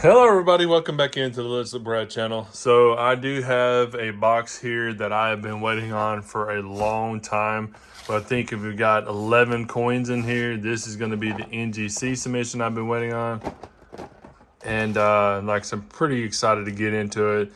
Hello everybody, welcome back into the Let's Look Brad channel. So I do have a box here that I have been waiting on for a long time. But I think if we've got 11 coins in here, this is going to be the NGC submission I've been waiting on. And I'm pretty excited to get into it.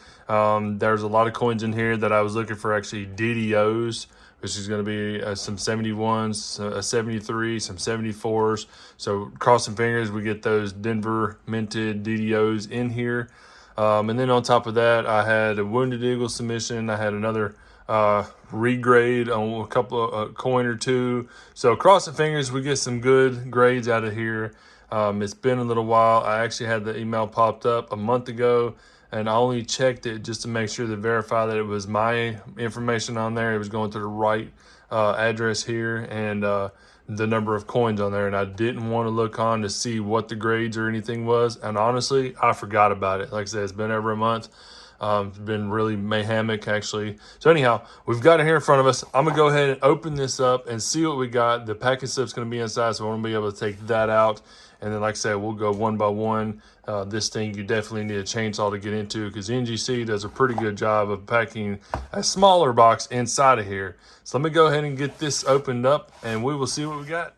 There's a lot of coins in here that I was looking for, actually DDOs, which is going to be some 71s, a 73, some 74s. So crossing fingers, we get those Denver minted DDOs in here. And then on top of that, I had a Wounded Eagle submission. I had another regrade on a couple of coin or two. So crossing fingers, we get some good grades out of here. It's been a little while. I actually had the email popped up a month ago, and I only checked it just to make sure to verify that it was my information on there. It was going to the right address here and the number of coins on there. And I didn't want to look on to see what the grades or anything was. And honestly, I forgot about it. Like I said, it's been over a month. It's been really mayhemic, actually. So anyhow, we've got it here in front of us. I'm going to go ahead and open this up and see what we got. The package slip's going to be inside, so I want to be able to take that out. And then, like I said, we'll go one by one. This thing you definitely need a chainsaw to get into, because NGC does a pretty good job of packing a smaller box inside of here. So let me go ahead and get this opened up, and we will see what we got.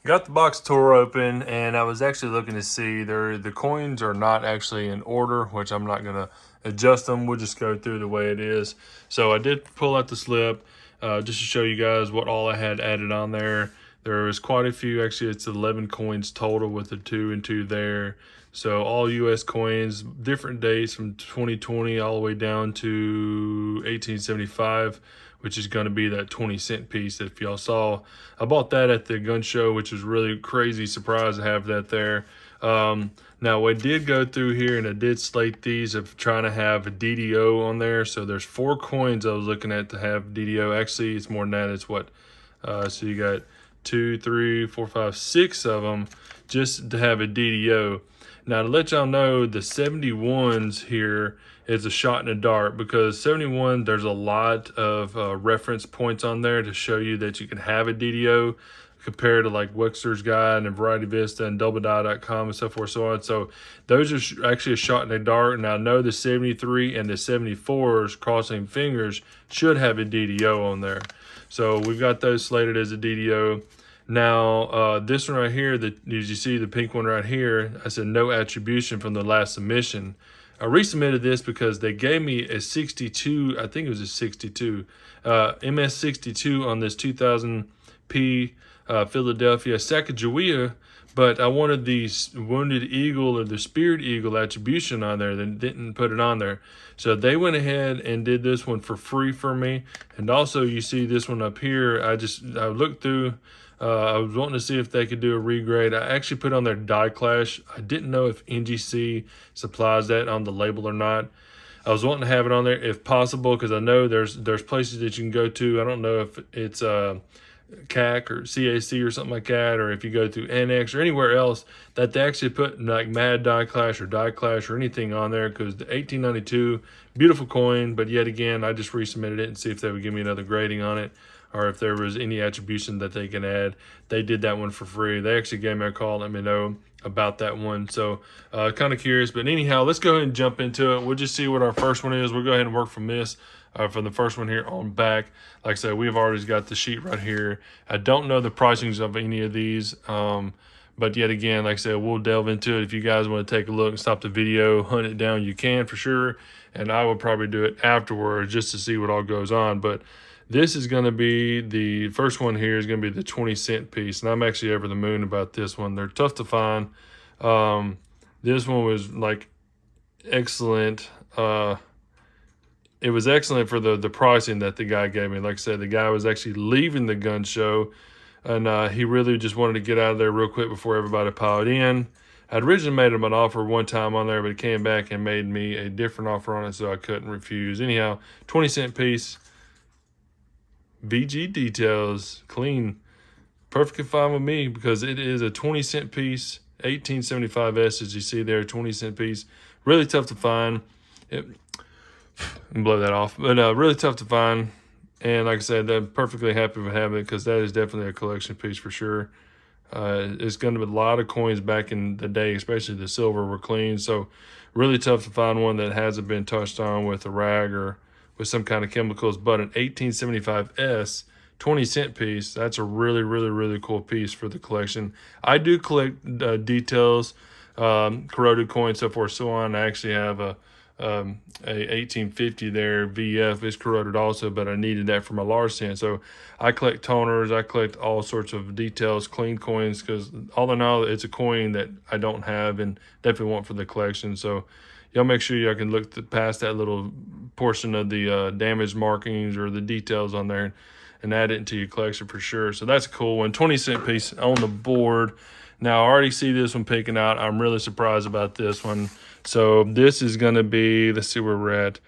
Got the box tore open, and I was actually looking to see the coins are not actually in order, which I'm not going to adjust them. We'll just go through the way it is. So I did pull out the slip just to show you guys what all I had added on there. There was quite a few. Actually, it's 11 coins total with the 2 and 2 there. So all U.S. coins, different dates from 2020 all the way down to 1875, which is going to be that 20-cent piece that if y'all saw. I bought that at the gun show, which was really crazy surprise to have that there. Now, I did go through here and I did slate these of trying to have a DDO on there. So there's 4 coins I was looking at to have DDO. Actually, it's more than that. It's what? So you got 2, 3, 4, 5, 6 of them just to have a DDO. Now, to let y'all know, the 71s here is a shot in the dark, because 71, there's a lot of reference points on there to show you that you can have a DDO, compared to like Wexler's Guide and Variety Vista and DoubleDie.com and so forth, so on. So those are actually a shot in the dark. Now I know the 73 and the 74s, crossing fingers, should have a DDO on there. So we've got those slated as a DDO. Now, this one right here, did you see the pink one right here? I said no attribution from the last submission. I resubmitted this because they gave me a 62, I think it was a 62, MS62 on this 2000P Philadelphia Sacagawea, but I wanted the Wounded Eagle or the Speared Eagle attribution on there. They didn't put it on there. So they went ahead and did this one for free for me. And also you see this one up here. I looked through, I was wanting to see if they could do a regrade. I actually put on their die clash. I didn't know if NGC supplies that on the label or not. I was wanting to have it on there if possible, because I know there's places that you can go to. I don't know if it's CAC or CAC or something like that, or if you go to NX or anywhere else that they actually put like Mad Die Clash or Die Clash or anything on there, because the 1892, beautiful coin, but yet again, I just resubmitted it and see if they would give me another grading on it, or if there was any attribution that they can add. They did that one for free. They actually gave me a call, let me know about that one. So kind of curious, but anyhow, let's go ahead and jump into it. We'll just see what our first one is. We'll go ahead and work from this. From the first one here on back. Like I said, we've already got the sheet right here. I don't know the pricings of any of these, but yet again, like I said, we'll delve into it. If you guys want to take a look and stop the video, hunt it down, you can for sure, and I will probably do it afterwards just to see what all goes on. But this is going to be the first one here is going to be the 20-cent piece, and I'm actually over the moon about this one. They're tough to find. This one was like excellent. It was excellent for the pricing that the guy gave me. Like I said, the guy was actually leaving the gun show, and he really just wanted to get out of there real quick before everybody piled in. I'd originally made him an offer one time on there, but he came back and made me a different offer on it, so I couldn't refuse. Anyhow, 20-cent piece, VG details, clean, perfectly fine with me, because it is a 20-cent piece, 1875S, as you see there, 20-cent piece. Really tough to find. And blow that off, but really tough to find. And like I said, I'm perfectly happy with having it, because that is definitely a collection piece for sure. It's going to be a lot of coins back in the day, especially the silver were clean. So really tough to find one that hasn't been touched on with a rag or with some kind of chemicals. But an 1875S 20-cent piece, that's a really, really, really cool piece for the collection. I do collect details, corroded coins, so forth, so on. I actually have a 1850 there, VF is corroded also, but I needed that for my large cent. So I collect toners, I collect all sorts of details, clean coins, because all in all, it's a coin that I don't have and definitely want for the collection. So y'all make sure y'all can look past that little portion of the damaged markings or the details on there and add it into your collection for sure. So that's a cool one. 20-cent piece on the board. Now, I already see this one picking out. I'm really surprised about this one. So this is going to be, let's see where we're at.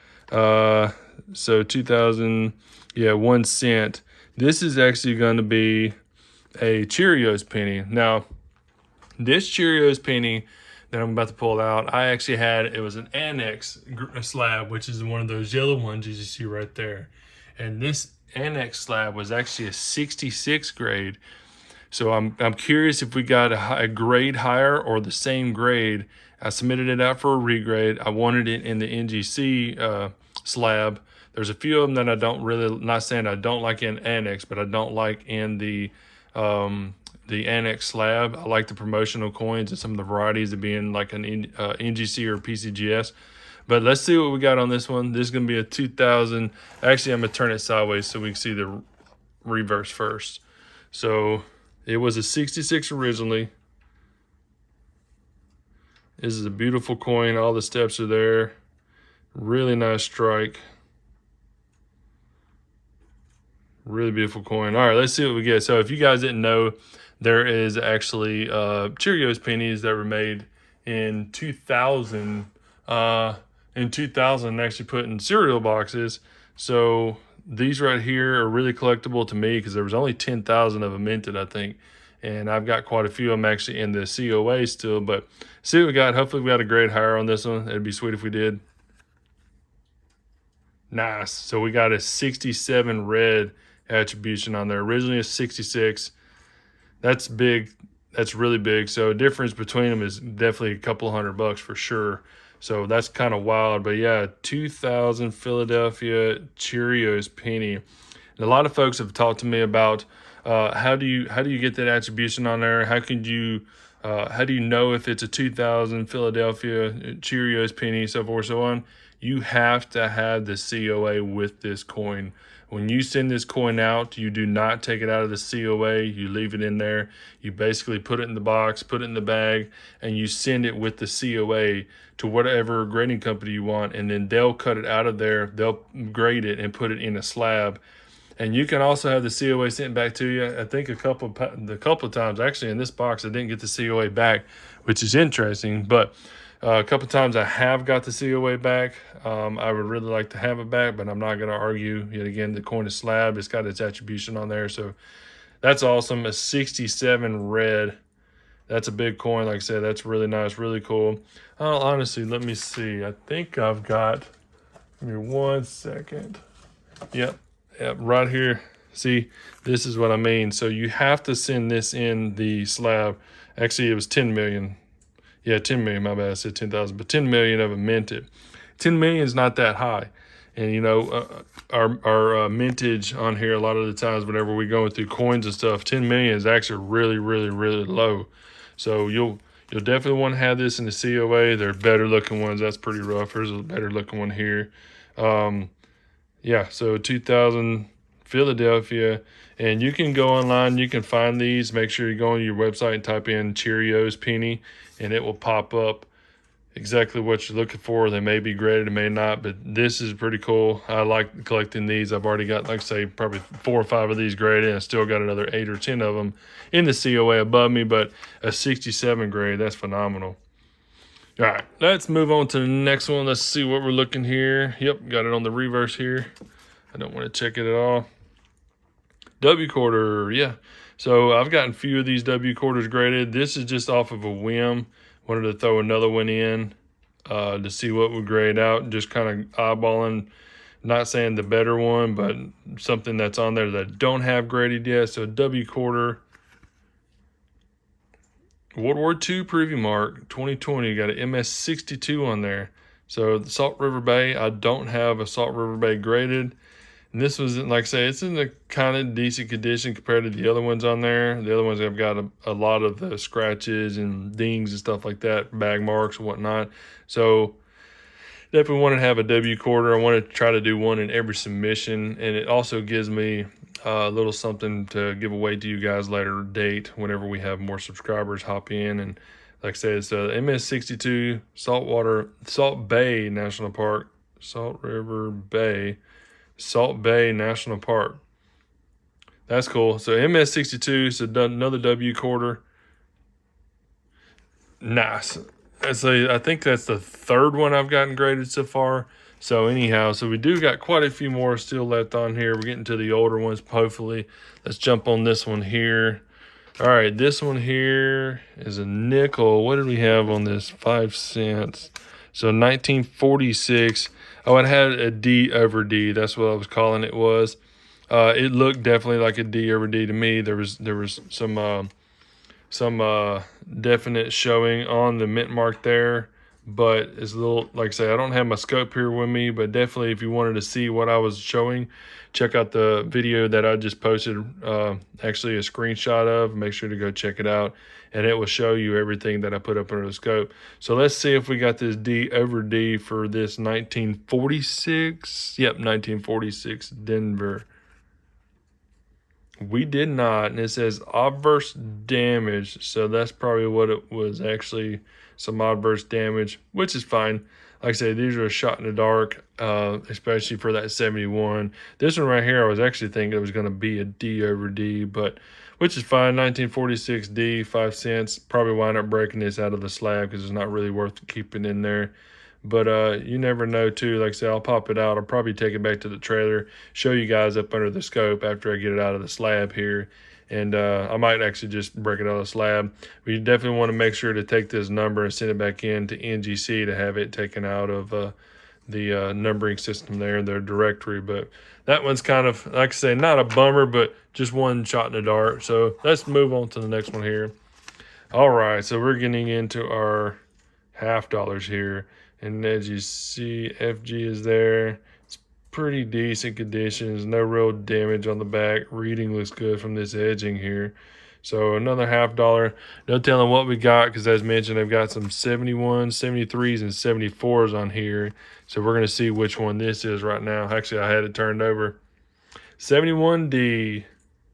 So 2000, yeah, 1 cent. This is actually going to be a Cheerios penny. Now, this Cheerios penny that I'm about to pull out, I actually had, it was an annex slab, which is one of those yellow ones you see right there. And this annex slab was actually a 66 grade. So I'm curious if we got a grade higher or the same grade. I submitted it out for a regrade. I wanted it in the NGC slab. There's a few of them that I don't really, not saying I don't like in annex, but I don't like in the annex slab. I like the promotional coins and some of the varieties of being like an NGC or PCGS. But let's see what we got on this one. This is going to be a 2000. Actually, I'm going to turn it sideways so we can see the reverse first. So it was a 66 originally. This is a beautiful coin. All the steps are there. Really nice strike. Really beautiful coin. All right, let's see what we get. So if you guys didn't know, there is actually Cheerios pennies that were made in 2000. In 2000, actually put in cereal boxes. So these right here are really collectible to me because there was only 10,000 of them minted, I think. And I've got quite a few of them actually in the COA still. But see what we got. Hopefully we got a grade higher on this one. It'd be sweet if we did. Nice. So we got a 67 red attribution on there. Originally a 66. That's big. That's really big. So the difference between them is definitely a couple $100 for sure. So that's kind of wild. But yeah, 2000 Philadelphia Cheerios penny. And a lot of folks have talked to me about how do you get that attribution on there? How do you know if it's a 2000 Philadelphia Cheerios penny, so forth, so on? You have to have the COA with this coin. When you send this coin out, you do not take it out of the COA. You leave it in there. You basically put it in the box, put it in the bag, and you send it with the COA to whatever grading company you want, and then they'll cut it out of there. They'll grade it and put it in a slab. And you can also have the COA sent back to you. I think a couple of times, actually in this box, I didn't get the COA back, which is interesting. But a couple of times I have got the COA back. I would really like to have it back, but I'm not going to argue. Yet again, the coin is slab. It's got its attribution on there. So that's awesome. A 67 red. That's a big coin. Like I said, that's really nice, really cool. Honestly, let me see. I think I've got, give me 1 second. Yep, right here. See, this is what I mean. So you have to send this in the slab. Actually, it was 10 million. Yeah, 10 million, my bad, I said 10,000, but 10 million of it minted. 10 million is not that high. And, you know, our mintage on here, a lot of the times whenever we're going through coins and stuff, 10 million is actually really, really, really low. So you'll definitely want to have this in the COA. They're better looking ones. That's pretty rough. There's a better looking one here. Yeah, so 2000 Philadelphia. And you can go online, you can find these. Make sure you go on your website and type in Cheerios penny, and it will pop up exactly what you're looking for. They may be graded, it may not, but this is pretty cool. I like collecting these. I've already got, like I say, probably 4 or 5 of these graded, and I still got another 8 or 10 of them in the COA above me, but a 67 grade, that's phenomenal. All right, let's move on to the next one. Let's see what we're looking here. Yep, got it on the reverse here. I don't want to check it at all. W quarter, yeah. So I've gotten a few of these W quarters graded. This is just off of a whim. Wanted to throw another one in to see what would grade out. Just kind of eyeballing, not saying the better one, but something that's on there that I don't have graded yet. So W quarter. World War II preview mark 2020. Got an MS62 on there. So the Salt River Bay, I don't have a Salt River Bay graded. And this was, like I say, it's in a kind of decent condition compared to the other ones on there. The other ones have got a lot of the scratches and dings and stuff like that, bag marks and whatnot. So definitely want to have a W quarter. I want to try to do one in every submission. And it also gives me a little something to give away to you guys later date whenever we have more subscribers hop in. And like I said, it's MS62 Salt Bay National Park, Salt River Bay. Salt Bay National Park. That's cool. So MS62, so another W quarter. Nice. I think that's the third one I've gotten graded so far. So anyhow, so we do got quite a few more still left on here. We're getting to the older ones, hopefully. Let's jump on this one here. All right, this one here is a nickel. What did we have on this? 5 cents. So 1946. Oh, it had a D over D. That's what I was calling it was. It looked definitely like a D over D to me. There was some definite showing on the mint mark there, but it's a little, like I say, I don't have my scope here with me, but definitely if you wanted to see what I was showing, check out the video that I just posted, actually a screenshot of. Make sure to go check it out, and it will show you everything that I put up under the scope. So let's see if we got this D over D for this 1946. Yep, 1946 Denver. We did not, and it says adverse damage, so that's probably what it was, actually some adverse damage, which is fine. Like I say, these are a shot in the dark, especially for that 71. This one right here, I was actually thinking it was going to be a D over D, but which is fine. 1946 D, 5 cents. Probably wind up breaking this out of the slab because it's not really worth keeping in there. But you never know too. Like I said, I'll pop it out. I'll probably take it back to the trailer, show you guys up under the scope after I get it out of the slab here. And I might actually just break it out of the slab. But you definitely want to make sure to take this number and send it back in to NGC to have it taken out of the numbering system there in their directory. But that one's kind of, like I say, not a bummer, but just one shot in the dark. So let's move on to the next one here. All right, so we're getting into our $half here. And as you see, FG is there. It's pretty decent conditions. No real damage on the back. Reading looks good from this edging here. So another $half. No telling what we got because, as mentioned, I've got some 71s, 73s, and 74s on here. So we're going to see which one this is right now. Actually, I had it turned over. 71D.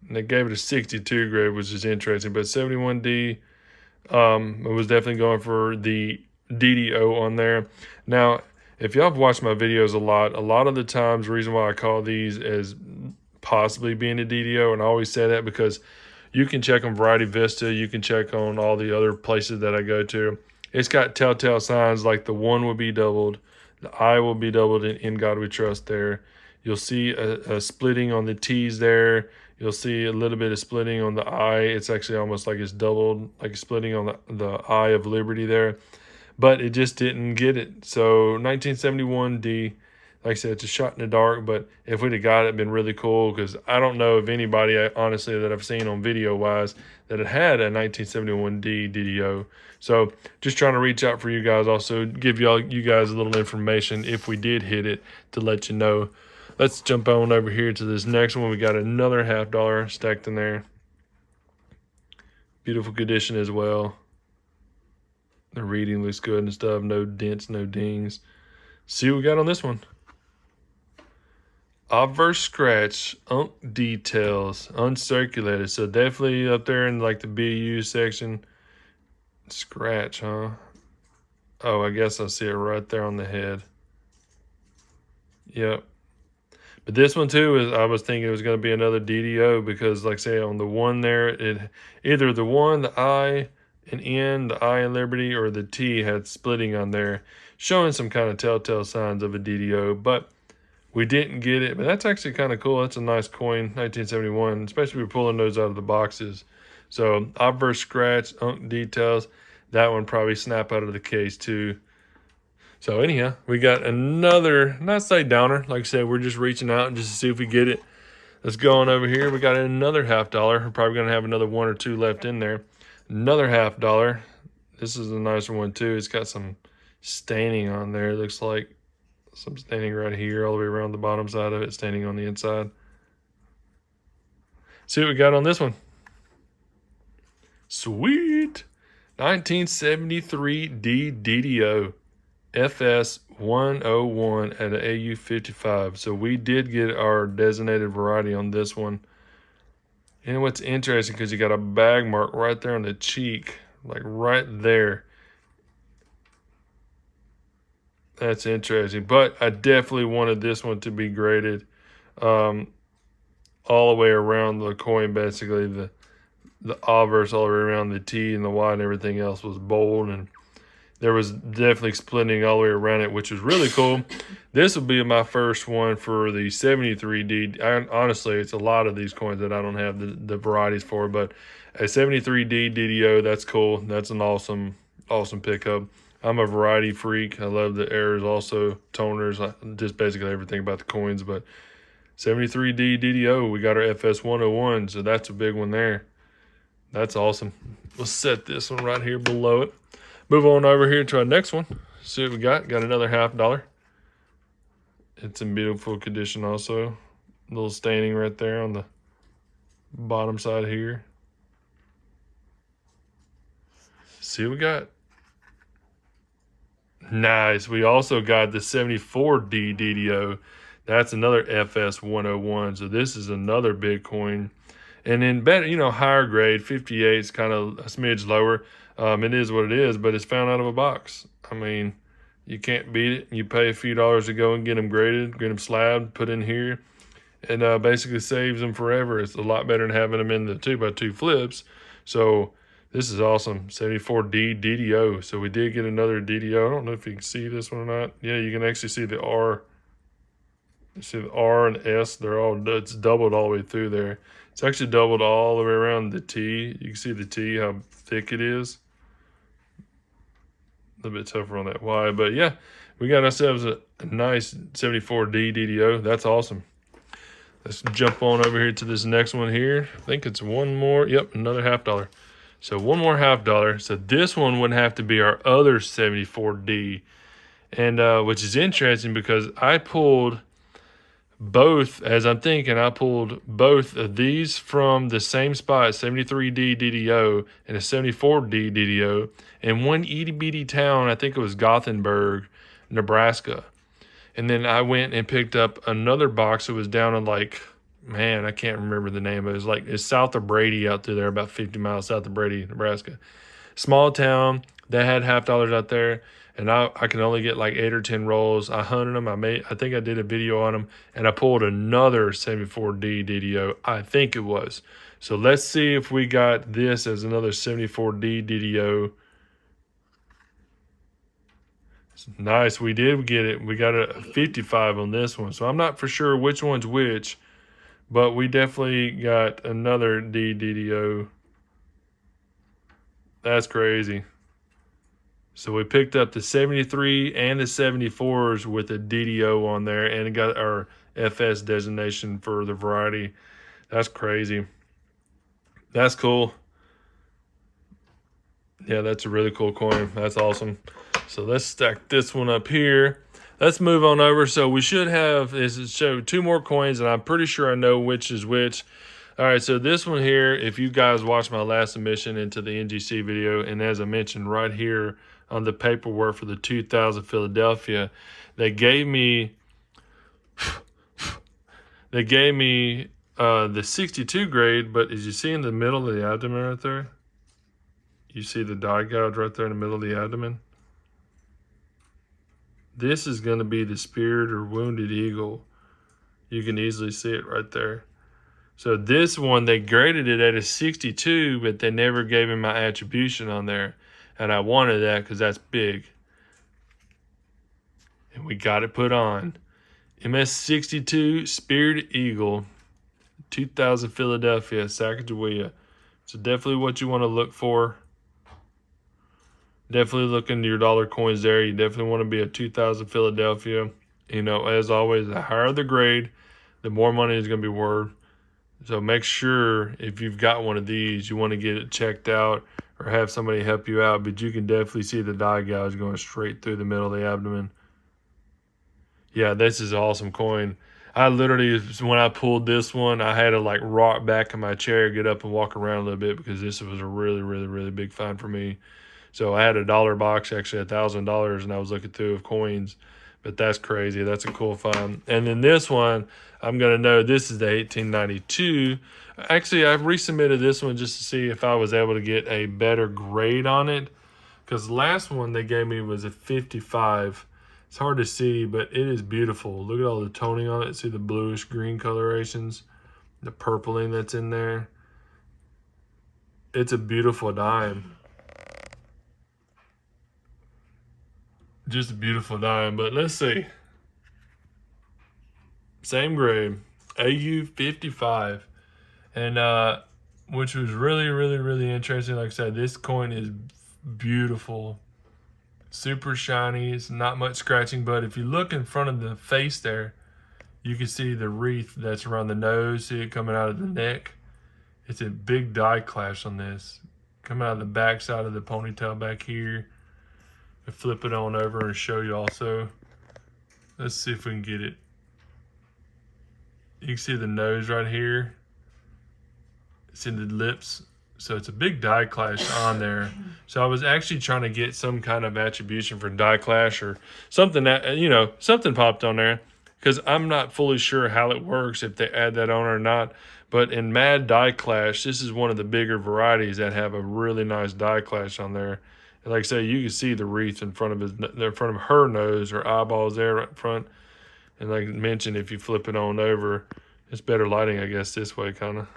And they gave it a 62 grade, which is interesting. But 71D, it was definitely going for the DDO on there. Now, if y'all have watched my videos a lot of the times, the reason why I call these as possibly being a DDO, and I always say that because you can check on Variety Vista, you can check on all the other places that I go to. It's got telltale signs like the 1 will be doubled, the I will be doubled in God We Trust there. You'll see a splitting on the T's there. You'll see a little bit of splitting on the I. It's actually almost like it's doubled, like splitting on the I of Liberty there. But it just didn't get it. So 1971D, like I said, it's a shot in the dark. But if we'd have got it, it'd been really cool because I don't know of anybody, honestly, that I've seen on video-wise that had a 1971D DDO. So just trying to reach out for you guys, also give you guys a little information if we did hit it to let you know. Let's jump on over here to this next one. We got another $half stacked in there. Beautiful condition as well. The reading looks good and stuff. No dents, no dings. See what we got on this one. Obverse scratch, details, uncirculated. So definitely up there in like the BU section. Scratch, huh? Oh, I guess I see it right there on the head. Yep. But this one too is, I was thinking it was going to be another DDO because, like I say, on the one there, it either the one, the I, and N, the I in Liberty, or the T had splitting on there, showing some kind of telltale signs of a DDO, but we didn't get it. But that's actually kind of cool. That's a nice coin, 1971, especially if we're pulling those out of the boxes. So obverse scratch, details, that one probably snap out of the case too. So anyhow, we got another, not say downer, like I said, we're just reaching out just to see if we get it. Let's go on over here. We got another $half. We're probably going to have another 1 or 2 left in there. Another $50. This is a nicer one too. It's got some staining on there. It looks like some staining right here all the way around the bottom side of it, staining on the inside. See what we got on this one. Sweet. 1973 D DDO FS 101 at an AU 55. So we did get our designated variety on this one. And what's interesting, because you got a bag mark right there on the cheek, like right there. That's interesting. But I definitely wanted this one to be graded all the way around the coin. Basically, the obverse all the way around the T and the Y and everything else was bold. And there was definitely splitting all the way around it, which was really cool. This will be my first one for the 73D. Honestly, it's a lot of these coins that I don't have the varieties for, but a 73D DDO, that's cool. That's an awesome pickup. I'm a variety freak. I love the errors, also toners, just basically everything about the coins. But 73D DDO, we got our FS 101, so that's a big one there. That's awesome. We'll set this one right here below it. Move on over here to our next one. See what we got. Got another $50. It's in beautiful condition also. A little staining right there on the bottom side here. See what we got. Nice. We also got the 74D DDO. That's another FS 101. So this is another big coin. And then better, higher grade, 58 is kind of a smidge lower. It is what it is, but it's found out of a box. I mean, you can't beat it. You pay a few dollars to go and get them graded, get them slabbed, put in here, and basically saves them forever. It's a lot better than having them in the 2x2 flips. So this is awesome. 74D DDO. So we did get another DDO. I don't know if you can see this one or not. Yeah, you can actually see the R. You see the R and S. It's doubled all the way through there. It's actually doubled all the way around the T. You can see the T, how thick it is. A little bit tougher on that Y, but yeah, we got ourselves a nice 74D DDO. That's awesome. Let's jump on over here to this next one here. I think it's one more. Yep, another $50. So one more $50. So this one would have to be our other 74D, and which is interesting because I pulled both, as I'm thinking, I pulled both of these from the same spot, 73D DDO and a 74D DDO, in one itty bitty town. I think it was Gothenburg, Nebraska. And then I went and picked up another box that was down in I can't remember the name. It's south of Brady, out through there, about 50 miles south of Brady, Nebraska. Small town. They had $50 out there. And I can only get like 8 or 10 rolls. I hunted them. I think I did a video on them. And I pulled another 74D DDO. I think it was. So let's see if we got this as another 74D DDO. Nice. We did get it. We got a 55 on this one. So I'm not for sure which one's which. But we definitely got another D DDO. That's crazy. So we picked up the 73 and the 74s with a DDO on there, and it got our FS designation for the variety. That's crazy. That's cool. Yeah, that's a really cool coin. That's awesome. So let's stack this one up here. Let's move on over. So we should have show 2 more coins, and I'm pretty sure I know which is which. All right, so this one here, if you guys watched my last submission into the NGC video, and as I mentioned right here on the paperwork for the 2000 Philadelphia, they gave me the 62 grade, but as you see in the middle of the abdomen right there, you see the die gouge right there in the middle of the abdomen. This is going to be the speared or wounded eagle. You can easily see it right there. So this one, they graded it at a 62, but they never gave me my attribution on there. And I wanted that because that's big. And we got it put on. MS62 Speared Eagle, 2000 Philadelphia, Sacagawea. So definitely what you want to look for. Definitely look into your dollar coins there. You definitely want to be a 2000 Philadelphia. As always, the higher the grade, the more money is going to be worth. So make sure if you've got one of these, you want to get it checked out or have somebody help you out, but you can definitely see the dye gouge going straight through the middle of the abdomen. Yeah, this is an awesome coin. I literally, when I pulled this one, I had to like rock back in my chair, get up and walk around a little bit because this was a really, really, really big find for me. So I had a dollar box, actually $1,000, and I was looking through of coins. But that's crazy. That's a cool find. And then this one, I'm going to know this is the 1892. Actually, I've resubmitted this one just to see if I was able to get a better grade on it. Because the last one they gave me was a 55. It's hard to see, but it is beautiful. Look at all the toning on it. See the bluish green colorations, the purpling that's in there. It's a beautiful dime. Just a beautiful dime, but let's see. Same grade, AU 55. And which was really, really, really interesting. Like I said, this coin is beautiful. Super shiny. It's not much scratching, but if you look in front of the face there, you can see the wreath that's around the nose. See it coming out of the neck. It's a big die clash on this. Coming out of the back side of the ponytail back here. I flip it on over and show you also. Let's see if we can get it. You can see the nose right here. It's in the lips. So it's a big die clash on there. So I was actually trying to get some kind of attribution for die clash or something that, you know, something popped on there. Because I'm not fully sure how it works, if they add that on or not. But in Mad Die Clash, this is one of the bigger varieties that have a really nice die clash on there. And like I say, you can see the wreath in front of her nose or eyeballs there right in front. And like I mentioned, if you flip it on over, it's better lighting, I guess, this way kind of.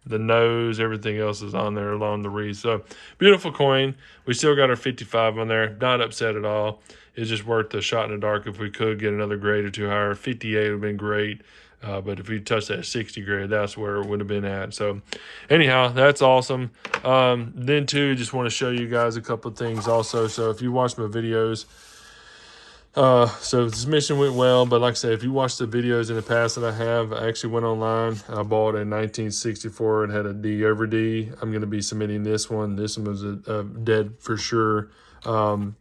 The nose, everything else is on there along the wreath. So beautiful coin. We still got our 55 on there. Not upset at all. It's just worth the shot in the dark if we could get another grade or two higher. 58 would have been great. But if we touched that 60 grade, that's where it would have been at. So anyhow, that's awesome. Then too, just want to show you guys a couple of things also. So if you watch my videos, so this mission went well, but like I said, if you watch the videos in the past that I actually went online. I bought a 1964 and had a D over D. I'm going to be submitting this one. This one was a dead for sure.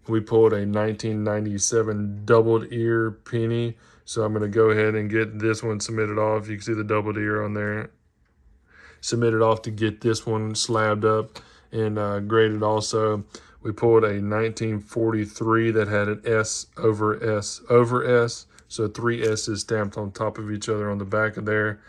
We pulled a 1997 doubled ear penny. So I'm going to go ahead and get this one submitted off. You can see the doubled ear on there. Submitted off to get this one slabbed up and graded also. We pulled a 1943 that had an S over S over S. So 3 S's stamped on top of each other on the back of there.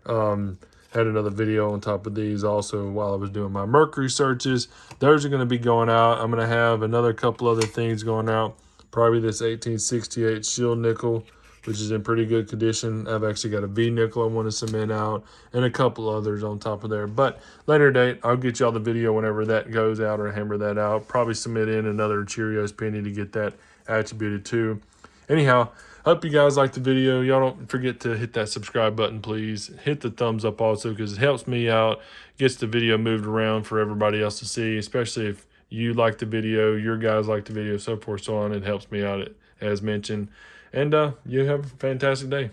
Had another video on top of these also while I was doing my Mercury searches. Those are going to be going out. I'm going to have another couple other things going out. Probably this 1868 shield nickel, which is in pretty good condition. I've actually got a V nickel I want to cement out and a couple others on top of there. But later date, I'll get y'all the video whenever that goes out or hammer that out. Probably submit in another Cheerios penny to get that attributed too. Anyhow, hope you guys liked the video. Y'all don't forget to hit that subscribe button, please. Hit the thumbs up also because it helps me out, gets the video moved around for everybody else to see, especially if you like the video, your guys like the video, so forth, so on. It helps me out, as mentioned. And you have a fantastic day.